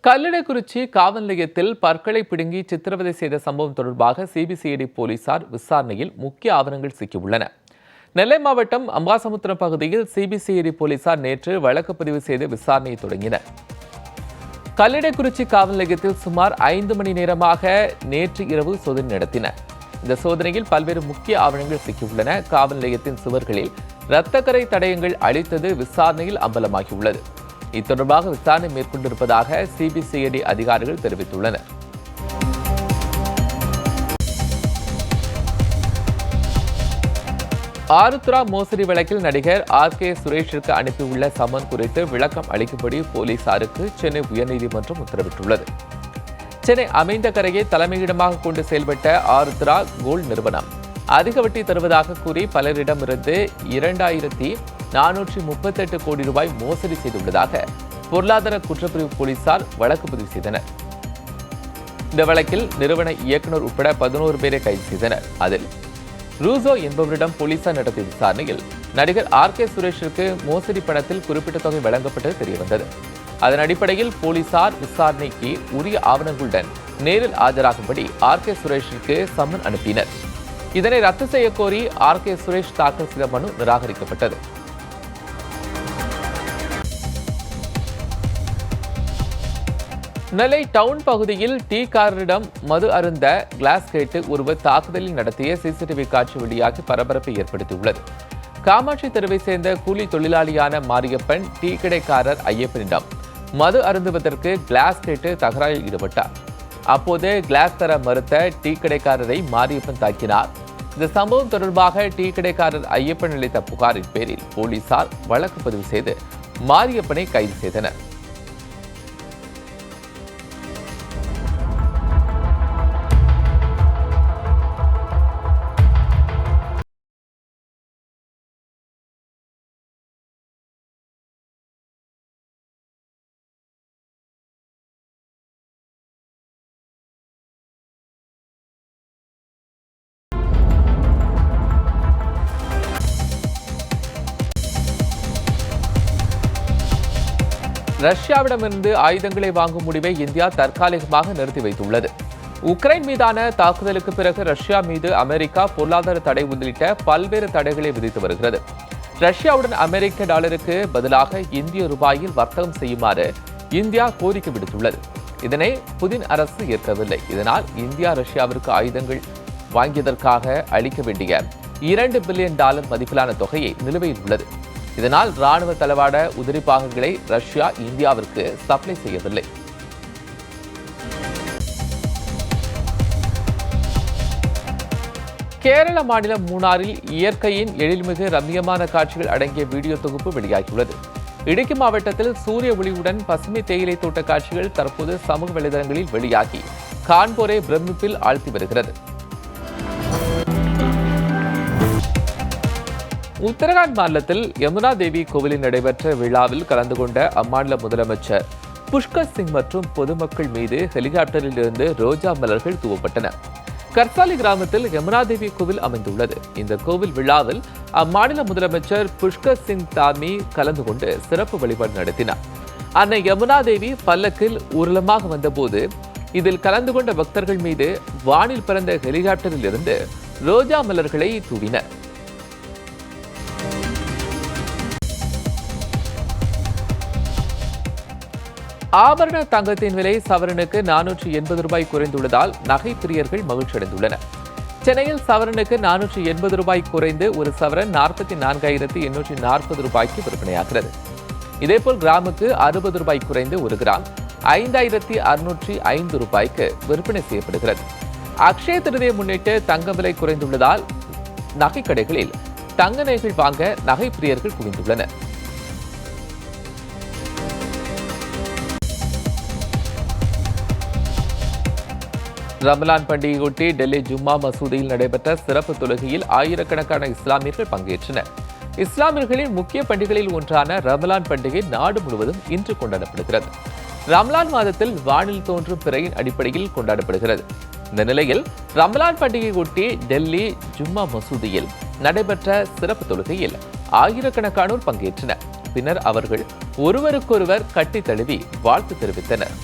கல்லடைக்குறிச்சி காவல் நிலையத்தில் பற்களை பிடுங்கி சித்திரவதை செய்த சம்பவம் தொடர்பாக சிபிசிஐடி போலீசார் விசாரணையில் முக்கிய ஆவணங்கள் சிக்கியுள்ளன. நெல்லை மாவட்டம் அம்பாசமுத்திரம் பகுதியில் சிபிசிஐடி போலீசார் நேற்று வழக்கு பதிவு செய்து விசாரணையை தொடங்கினர். கல்லடைக்குறிச்சி காவல் நிலையத்தில் சுமார் 5 மணி நேரமாக நேற்று இரவு சோதனை நடத்தினர். இந்த சோதனையில் பல்வேறு முக்கிய ஆவணங்கள் சிக்கியுள்ளன. காவல் நிலையத்தின் சுவர்களில் இரத்தக்கரை தடயங்கள் அளித்தது விசாரணையில் அம்பலமாகியுள்ளது. இது தொடர்பாக விசாரணை மேற்கொண்டிருப்பதாக சிபிசிஐடி அதிகாரிகள் தெரிவித்துள்ளனர். ஆருத்ரா மோசடி வழக்கில் நடிகர் RK சுரேஷிற்கு அனுப்பியுள்ள சம்மன் குறித்து விளக்கம் அளிக்கும்படி போலீசாருக்கு சென்னை உயர்நீதிமன்றம் உத்தரவிட்டுள்ளது. சென்னை அமைந்தகரையை தலைமையிடமாக கொண்டு செயல்பட்ட ஆருத்ரா கோல்ட் நிறுவனம் அதிக வட்டி தருவதாக கூறி பலரிடமிருந்து 2438 கோடி ரூபாய் மோசடி செய்துள்ளதாக பொருளாதார குற்றப்பிரிவு போலீசார் வழக்கு பதிவு செய்தனர். இந்த வழக்கில் நிறுவன இயக்குநர் உட்பட 11 பேரை கைது செய்தனர். அதில் ரூசோ என்பவரிடம் போலீசார் நடத்திய விசாரணையில் நடிகர் RK சுரேஷிற்கு மோசடி பணத்தில் குறிப்பிட்ட தொகை வழங்கப்பட்டது தெரியவந்தது. அதன் அடிப்படையில் போலீசார் விசாரணைக்கு உரிய ஆவணங்களுடன் நேரில் ஆஜராகும்படி RK சுரேஷிற்கு சம்மன் அனுப்பினர். இதனை ரத்து செய்ய கோரி RK சுரேஷ் தாக்கல் செய்த மனு நிராகரிக்கப்பட்டது. நெல்லை டவுன் பகுதியில் டீக்காரரிடம் மது அருந்த கிளாஸ் கேட்டு ஒருவர் தாக்குதலில் நடத்திய சிசிடிவி காட்சி வெளியாகி பரபரப்பை ஏற்படுத்தியுள்ளது. காமாட்சி தெருவை சேர்ந்த கூலி தொழிலாளியான மாரியப்பன் டீ கடைக்காரர் ஐயப்பனிடம் மது அருந்துவதற்கு கிளாஸ் கேட்டு தகராறில் ஈடுபட்டார். அப்போது கிளாஸ் தர மறுத்த டீ கடைக்காரரை மாரியப்பன் தாக்கினார். இந்த சம்பவம் தொடர்பாக டீ கடைக்காரர் ஐயப்பன் அளித்த புகாரின் பேரில் போலீசார் வழக்கு பதிவு செய்து மாரியப்பனை கைது செய்தனர். ரஷ்யாவிடமிருந்து ஆயுதங்களை வாங்கும் முடிவை இந்தியா தற்காலிகமாக நிறுத்தி வைத்துள்ளது. உக்ரைன் மீதான தாக்குதலுக்கு பிறகு ரஷ்யா மீது அமெரிக்கா பொருளாதார தடை உள்ளிட்ட பல்வேறு தடைகளை விதித்து வருகிறது. ரஷ்யாவுடன் அமெரிக்க டாலருக்கு பதிலாக இந்திய ரூபாயில் வர்த்தகம் செய்யுமாறு இந்தியா கோரிக்கை விடுத்துள்ளது. இதனை புதின் அரசு ஏற்கவில்லை. இதனால் இந்தியா ரஷ்யாவிற்கு ஆயுதங்கள் வாங்கியதற்காக அளிக்க வேண்டிய $2 பில்லியன் மதிப்பிலான தொகையை நிலுவையில் உள்ளது. இதனால் ராணுவ தளவாட உதிரி பாகங்களை ரஷ்யா இந்தியாவிற்கு சப்ளை செய்யவில்லை. கேரள மாநிலம் மூணாறில் இயற்கையின் எழில்மிகு ரம்மியமான காட்சிகள் அடங்கிய வீடியோ தொகுப்பு வெளியாகியுள்ளது. இடுக்கி மாவட்டத்தில் சூரிய ஒளியுடன் பசுமை தேயிலை தோட்ட காட்சிகள் தற்போது சமூக வலைதளங்களில் வெளியாகி காண்போரை பிரமிப்பில் ஆழ்த்தி வருகிறது. உத்தரகாண்ட் மாநிலத்தில் யமுனா தேவி கோவிலில் நடைபெற்ற விழாவில் கலந்து கொண்ட அம்மாநில முதலமைச்சர் புஷ்கர் சிங் மற்றும் பொதுமக்கள் மீது ஹெலிகாப்டரில் இருந்து ரோஜா மலர்கள் தூவப்பட்டன. கர்சாலி கிராமத்தில் யமுனா தேவி கோவில் அமைந்துள்ளது. இந்த கோவில் விழாவில் அம்மாநில முதலமைச்சர் புஷ்கர் சிங் தாமி கலந்து கொண்டு சிறப்பு வழிபாடு நடத்தினார். அன்னை யமுனா தேவி பல்லக்கில் ஊர்வலமாக வந்தபோது இதில் கலந்து கொண்ட பக்தர்கள் மீது வானில் பறந்த ஹெலிகாப்டரில் இருந்து ரோஜா மலர்களை தூவினர். ஆபரண தங்கத்தின் விலை சவரனுக்கு $480 குறைந்துள்ளதால் நகை பிரியர்கள் மகிழ்ச்சி அடைந்துள்ளனர். சென்னையில் சவரனுக்கு $480 குறைந்து ஒரு சவரன் $44,840 விற்பனையாகிறது. இதேபோல் கிராமுக்கு $60 குறைந்து ஒரு கிராம் $5,605 விற்பனை செய்யப்படுகிறது. அக்ஷய திருதியை முன்னிட்டு தங்க விலை குறைந்துள்ளதால் நகை கடைகளில் தங்க நகைகள் வாங்க நகை பிரியர்கள் குவிந்துள்ளனர். ரமலான் பண்டிகையொட்டி டெல்லி ஜும்மா மசூதியில் நடைபெற்ற சிறப்பு தொழுகையில் ஆயிரக்கணக்கான இஸ்லாமியர்கள் பங்கேற்றனர். இஸ்லாமியர்களின் முக்கிய பண்டிகைகளில் ஒன்றான ரமலான் பண்டிகை நாடு முழுவதும் இன்று கொண்டாடப்படுகிறது. ரமலான் மாதத்தில் வானில் தோன்றும் பிறையின் அடிப்படையில் கொண்டாடப்படுகிறது. இந்த நிலையில் ரமலான் பண்டிகையொட்டி டெல்லி ஜும்மா மசூதியில் நடைபெற்ற சிறப்பு தொழுகையில் ஆயிரக்கணக்கானோர் பங்கேற்றனர். பின்னர் அவர்கள் ஒருவருக்கொருவர் கட்டி தழுவி வாழ்த்து தெரிவித்தனர்.